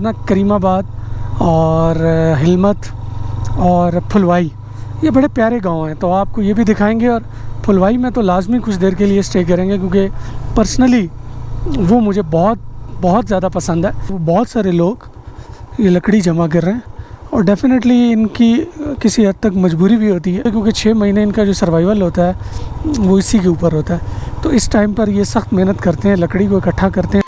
ना करीमाबाद और हिलमत और फुलवाई, ये बड़े प्यारे गांव हैं, तो आपको ये भी दिखाएंगे। और फुलवाई में तो लाजमी कुछ देर के लिए स्टे करेंगे क्योंकि पर्सनली वो मुझे बहुत ज़्यादा पसंद है। बहुत सारे लोग ये लकड़ी जमा कर रहे हैं और डेफ़िनेटली इनकी किसी हद तक मजबूरी भी होती है क्योंकि 6 महीने इनका जो सर्वाइवल होता है वो इसी के ऊपर होता है। तो इस टाइम पर ये सख्त मेहनत करते हैं, लकड़ी को इकट्ठा करते हैं।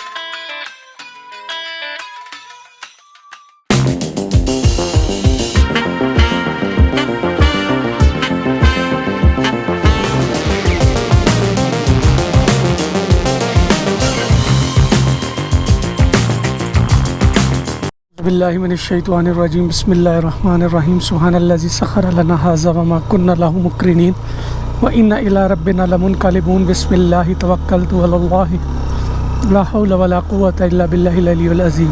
बिस्मिल्लाहिर्रहमानिर्रहीम बिस्मिल्लाहिर्रहमानिर्रहीम सुब्हानल्लाज़ी सख़्ख़र लना हाज़ा व मा कुन्ना लहू मुक़रिनीन व इन्ना इला रब्बिना लमुनक़लिबून बिस्मिल्लाहि तवक्कलतु अलल्लाहि ला हौला वला कुव्वता इल्ला बिल्लाहिल अलिय्यिल अज़ीम।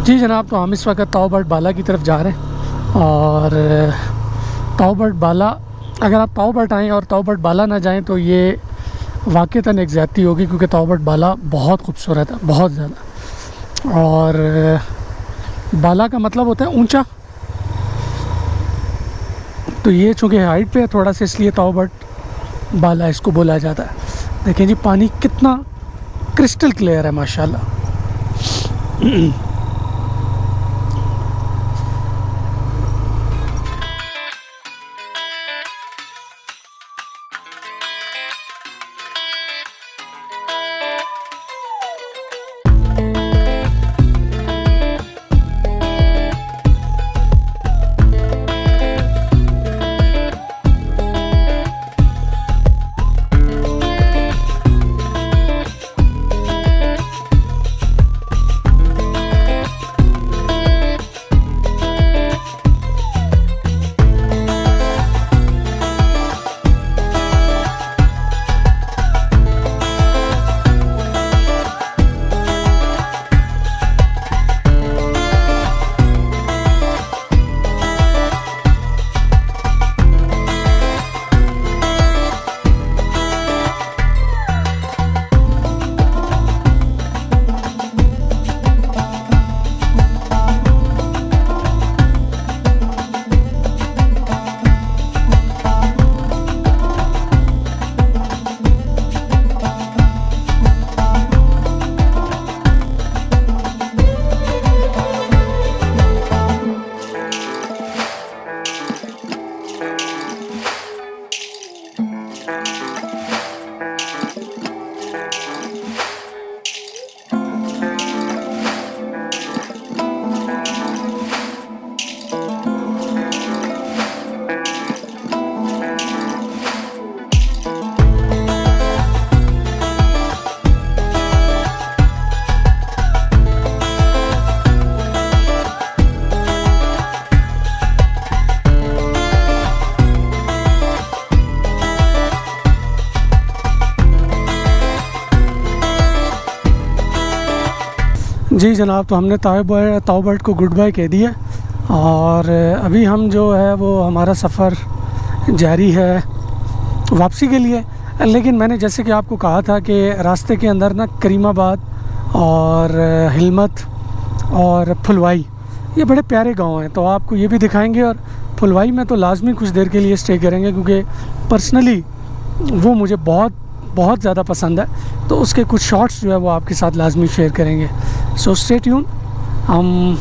जी जनाब, तो हम इस वक्त ताऊ बर्ड बाला की तरफ जा रहे हैं। और ताऊ बर्ड बाला, अगर आप ताऊ बर्ड आएँ और ताऊ बर्ड बाला ना जाएँ तो ये वाक़तन एक ज़्यादती होगी क्योंकि ताऊ बर्ड बाला बहुत खूबसूरत है, बहुत ज़्यादा। और बाला का मतलब होता है ऊंचा, तो ये चूँकि हाइट पे है थोड़ा सा, इसलिए ताऊ बर्ड बाला इसको बोला जाता है। देखें जी, पानी कितना क्रिस्टल क्लियर है माशाल्लाह। जी जनाब, तो हमने ताऊ बर्ड को गुड बाय कह दिया और अभी हम जो है वो हमारा सफ़र जारी है वापसी के लिए। लेकिन मैंने जैसे कि आपको कहा था कि रास्ते के अंदर ना करीमाबाद और हिलमत और फुलवाई, ये बड़े प्यारे गांव हैं, तो आपको ये भी दिखाएंगे। और फुलवाई में तो लाजमी कुछ देर के लिए स्टे करेंगे क्योंकि पर्सनली वो मुझे बहुत ज़्यादा पसंद है, तो उसके कुछ शॉट्स जो है वो आपके साथ लाजमी शेयर करेंगे। So stay tune. हम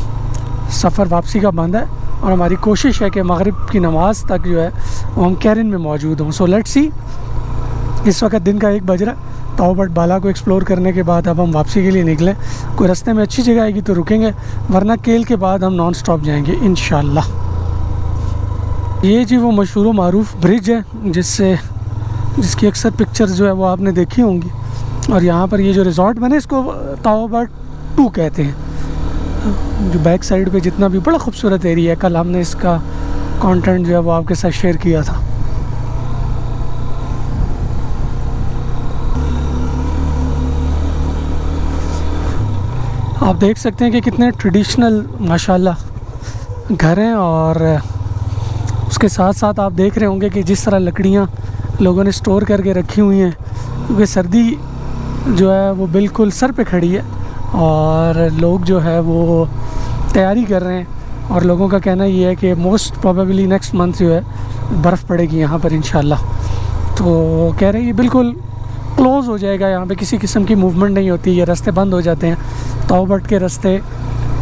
सफ़र वापसी का बंद है और हमारी कोशिश है कि मगरिब की नमाज़ तक जो है वो हम कैरिन में मौजूद हों। So let's see. इस वक्त दिन का 1 बज रहा है। ताऊ बर्ड बाला को एक्सप्लोर करने के बाद अब हम वापसी के लिए निकलें। कोई रास्ते में अच्छी जगह आएगी तो रुकेंगे, वरना केल के बाद हम नॉन स्टॉप जाएंगे इंशाल्लाह। ये जी वो मशहूर व मारूफ़ ब्रिज है जिसकी अक्सर पिक्चर्स जो है वो आपने देखी होंगी। और यहाँ पर ये जो रिज़ॉर्ट बने इसको ताऊ बर्ड 2 कहते हैं। जो बैक साइड पे जितना भी बड़ा खूबसूरत एरिया है, कल हमने इसका कंटेंट जो है वो आपके साथ शेयर किया था। आप देख सकते हैं कि कितने ट्रेडिशनल माशाल्लाह घर हैं। और उसके साथ साथ आप देख रहे होंगे कि जिस तरह लकड़ियाँ लोगों ने स्टोर करके रखी हुई हैं, क्योंकि सर्दी जो है वो बिल्कुल सर पे खड़ी है और लोग जो है वो तैयारी कर रहे हैं। और लोगों का कहना ये है कि मोस्ट प्रोबेबली नेक्स्ट मंथ जो है बर्फ़ पड़ेगी यहाँ पर इंशाल्लाह। तो कह रहे हैं बिल्कुल क्लोज़ हो जाएगा, यहाँ पे किसी किस्म की मूवमेंट नहीं होती, ये रास्ते बंद हो जाते हैं। तौबट के रास्ते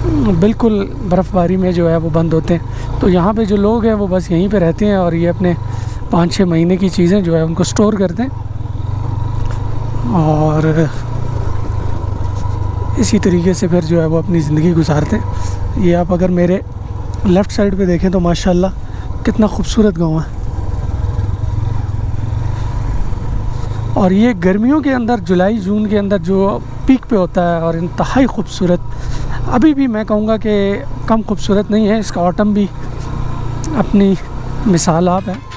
बिल्कुल बर्फ़बारी में जो है वो बंद होते हैं। तो यहाँ पे जो लोग हैं वो बस यहीं पे रहते हैं और ये अपने 5-6 महीने की चीज़ें जो है उनको स्टोर करते हैं और इसी तरीके से फिर जो है वो अपनी ज़िंदगी गुजारते हैं। ये आप अगर मेरे लेफ़्ट साइड पे देखें तो माशाल्लाह कितना खूबसूरत गांव है। और ये गर्मियों के अंदर जुलाई जून के अंदर जो पीक पे होता है और इंतहाई खूबसूरत, अभी भी मैं कहूँगा कि कम खूबसूरत नहीं है, इसका ऑटम भी अपनी मिसाल आप है।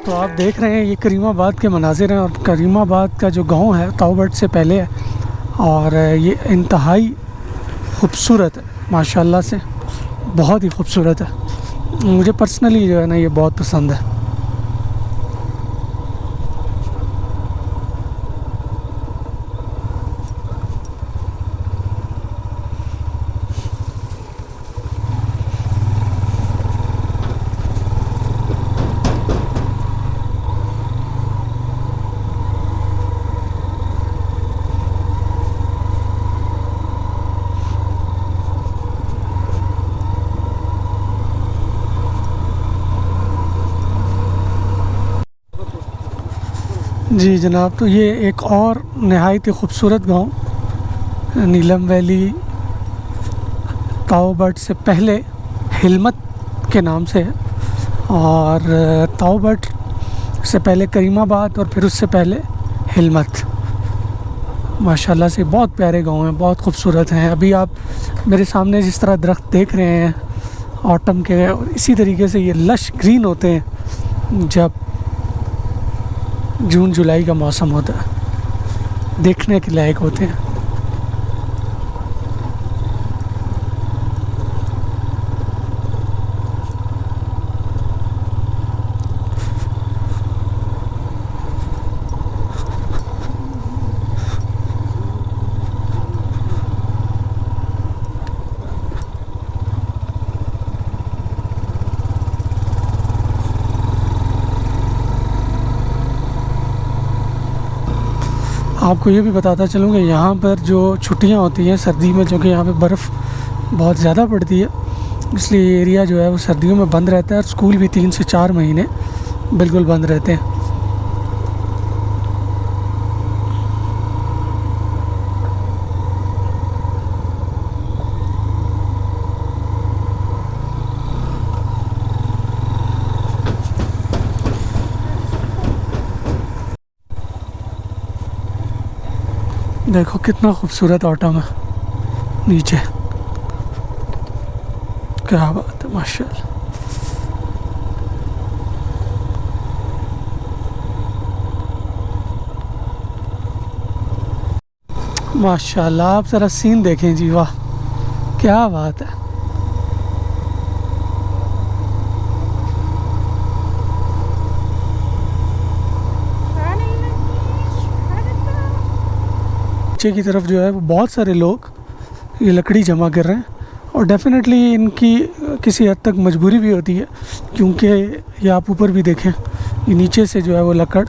तो आप देख रहे हैं ये करीमाबाद के मनाजिर हैं और करीमाबाद का जो गांव है तौबट से पहले है और ये इंतहाई खूबसूरत है माशाल्लाह से, बहुत ही खूबसूरत है। मुझे पर्सनली जो है ना ये बहुत पसंद है। जी जनाब, तो ये एक और नहायत ख़ूबसूरत गांव नीलम वैली तौबट से पहले हिलमत के नाम से है और तौबट से पहले करीमाबाद और फिर उससे पहले हिलमत। माशाल्लाह से बहुत प्यारे गांव हैं, बहुत खूबसूरत हैं। अभी आप मेरे सामने जिस तरह दरख्त देख रहे हैं ऑटम के, और इसी तरीके से ये लश ग्रीन होते हैं जब जून जुलाई का मौसम होता है, देखने के लायक होते हैं। आपको ये भी बताता चलूँ कि यहाँ पर जो छुट्टियाँ होती हैं सर्दी में, जो कि यहाँ पे बर्फ़ बहुत ज़्यादा पड़ती है, इसलिए ये एरिया जो है वो सर्दियों में बंद रहता है और स्कूल भी 3 से 4 महीने बिल्कुल बंद रहते हैं। देखो कितना खूबसूरत ऑटम है नीचे, क्या बात है माशाल्लाह। माशाल्लाह, आप ज़रा सीन देखें जी, वाह क्या बात है। नीचे की तरफ जो है वो बहुत सारे लोग ये लकड़ी जमा कर रहे हैं, और डेफिनेटली इनकी किसी हद तक मजबूरी भी होती है, क्योंकि ये आप ऊपर भी देखें, ये नीचे से जो है वो लकड़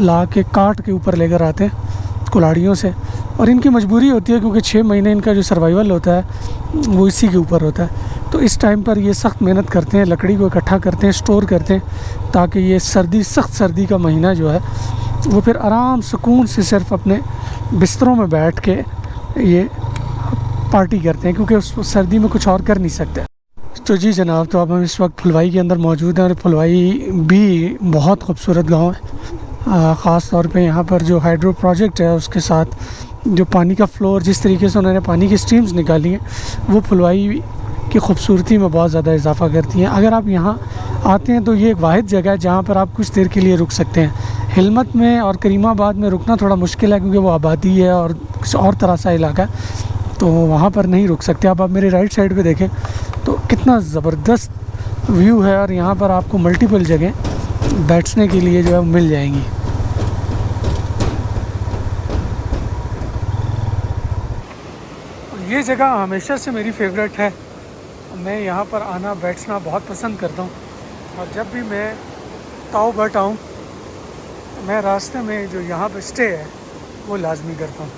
ला के काट के ऊपर लेकर आते हैं कुल्हाड़ियों से, और इनकी मजबूरी होती है क्योंकि 6 महीने इनका जो सर्वाइवल होता है वो इसी के ऊपर होता है। तो इस टाइम पर ये सख्त मेहनत करते हैं, लकड़ी को इकट्ठा करते हैं, स्टोर करते हैं, ताकि ये सख्त सर्दी का महीना जो है वो फिर आराम सुकून से सिर्फ अपने बिस्तरों में बैठ के ये पार्टी करते हैं, क्योंकि उस सर्दी में कुछ और कर नहीं सकते। तो जी जनाब, तो अब हम इस वक्त फुलवाई के अंदर मौजूद हैं, और फुलवाई भी बहुत खूबसूरत गांव है। ख़ास तौर पे यहाँ पर जो हाइड्रो प्रोजेक्ट है उसके साथ जो पानी का फ्लो और जिस तरीके से उन्होंने पानी की स्ट्रीम्स निकाली हैं, वो फुलवाई की खूबसूरती में बहुत ज़्यादा इजाफा करती हैं। अगर आप यहाँ आते हैं तो ये एक वाहिद जगह है जहाँ पर आप कुछ देर के लिए रुक सकते हैं। हिलमत में और करीमाबाद में रुकना थोड़ा मुश्किल है, क्योंकि वो आबादी है और कुछ और तरह सा इलाका है, तो वहाँ पर नहीं रुक सकते। अब आप मेरे राइट साइड पे देखें तो कितना ज़बरदस्त व्यू है, और यहाँ पर आपको मल्टीपल जगह बैठने के लिए जो है मिल जाएंगी। ये जगह हमेशा से मेरी फेवरेट है, मैं यहाँ पर आना बैठना बहुत पसंद करता हूँ, और जब भी मैं ताऊ बट आऊँ मैं रास्ते में जो यहाँ पर स्टे है वो लाजमी करता हूँ।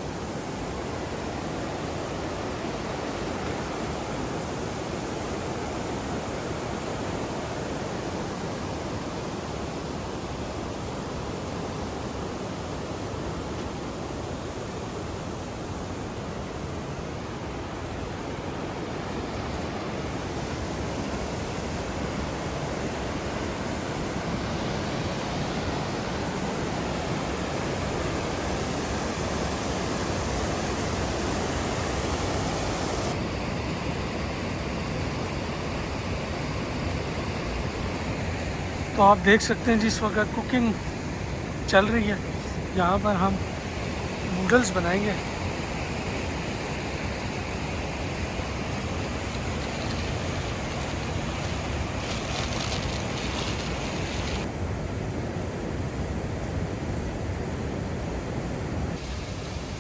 तो आप देख सकते हैं जिस वक्त कुकिंग चल रही है, यहाँ पर हम नूडल्स बनाएंगे।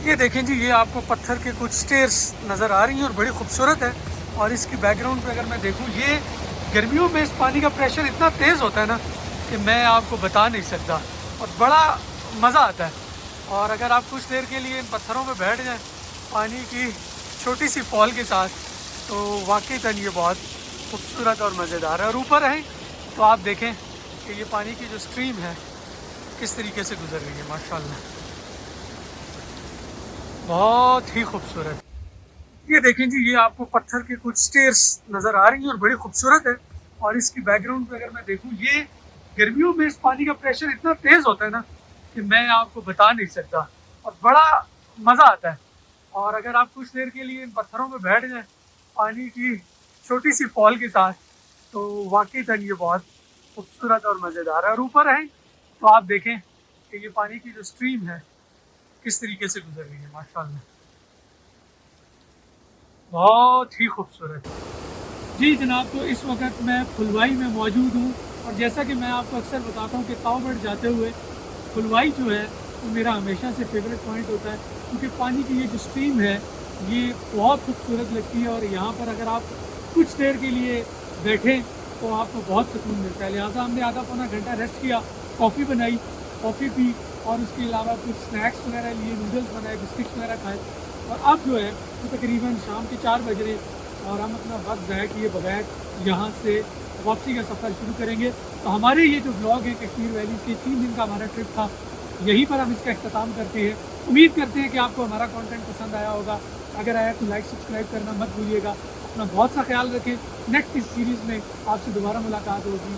ये देखें जी, ये आपको पत्थर के कुछ स्टेयर्स नज़र आ रही हैं और बड़ी खूबसूरत है। और इसकी बैकग्राउंड पे अगर मैं देखूँ, ये गर्मियों में इस पानी का प्रेशर इतना तेज़ होता है ना कि मैं आपको बता नहीं सकता, और बड़ा मज़ा आता है। और अगर आप कुछ देर के लिए इन पत्थरों पे बैठ जाएं पानी की छोटी सी फॉल के साथ, तो वाकईतन ये बहुत खूबसूरत और मज़ेदार है। और ऊपर हैं तो आप देखें कि ये पानी की जो स्ट्रीम है किस तरीके से गुजर रही है, माशाल्लाह बहुत ही खूबसूरत। ये देखें जी, ये आपको पत्थर के कुछ स्टेयर्स नज़र आ रही हैं और बड़ी खूबसूरत है। और इसकी बैकग्राउंड पे अगर मैं देखूँ, ये गर्मियों में इस पानी का प्रेशर इतना तेज़ होता है ना कि मैं आपको बता नहीं सकता, और बड़ा मज़ा आता है। और अगर आप कुछ देर के लिए इन पत्थरों पे बैठ जाएं पानी की छोटी सी फॉल के साथ, तो वाकईतन ये बहुत खूबसूरत और मज़ेदार है। और ऊपर हैं तो आप देखें कि ये पानी की जो स्ट्रीम है किस तरीके से गुजर रही है, माशाल्लाह बहुत ही खूबसूरत। जी जनाब, तो इस वक्त मैं फुलवाई में मौजूद हूँ, और जैसा कि मैं आपको अक्सर बताता हूँ कि ताऊ बट जाते हुए फुलवाई जो है वो मेरा हमेशा से फेवरेट पॉइंट होता है, क्योंकि पानी की ये जो स्ट्रीम है ये बहुत खूबसूरत लगती है। और यहाँ पर अगर आप कुछ देर के लिए बैठें तो आपको बहुत सुकून मिलता है। लिहाजा हमने आधा पौना घंटा रेस्ट किया, कॉफ़ी बनाई, कॉफ़ी पी, और उसके अलावा कुछ स्नैक्स वगैरह लिए, नूडल्स बनाए, बिस्किट्स वगैरह खाए। और अब जो है वो तकरीबन शाम के 4 बज रहे, और हम अपना वक्त ज़ाया किए बगैर यहाँ से वापसी का सफ़र शुरू करेंगे। तो हमारे ये जो ब्लॉग है कश्मीर वैली के 3 दिन का हमारा ट्रिप था, यहीं पर हम इसका अख्ताम करते हैं। उम्मीद करते हैं कि आपको हमारा कंटेंट पसंद आया होगा। अगर आया तो लाइक सब्सक्राइब करना मत भूलिएगा। अपना बहुत सा ख्याल रखें। नेक्स्ट इस सीरीज़ में आपसे दोबारा मुलाकात होगी।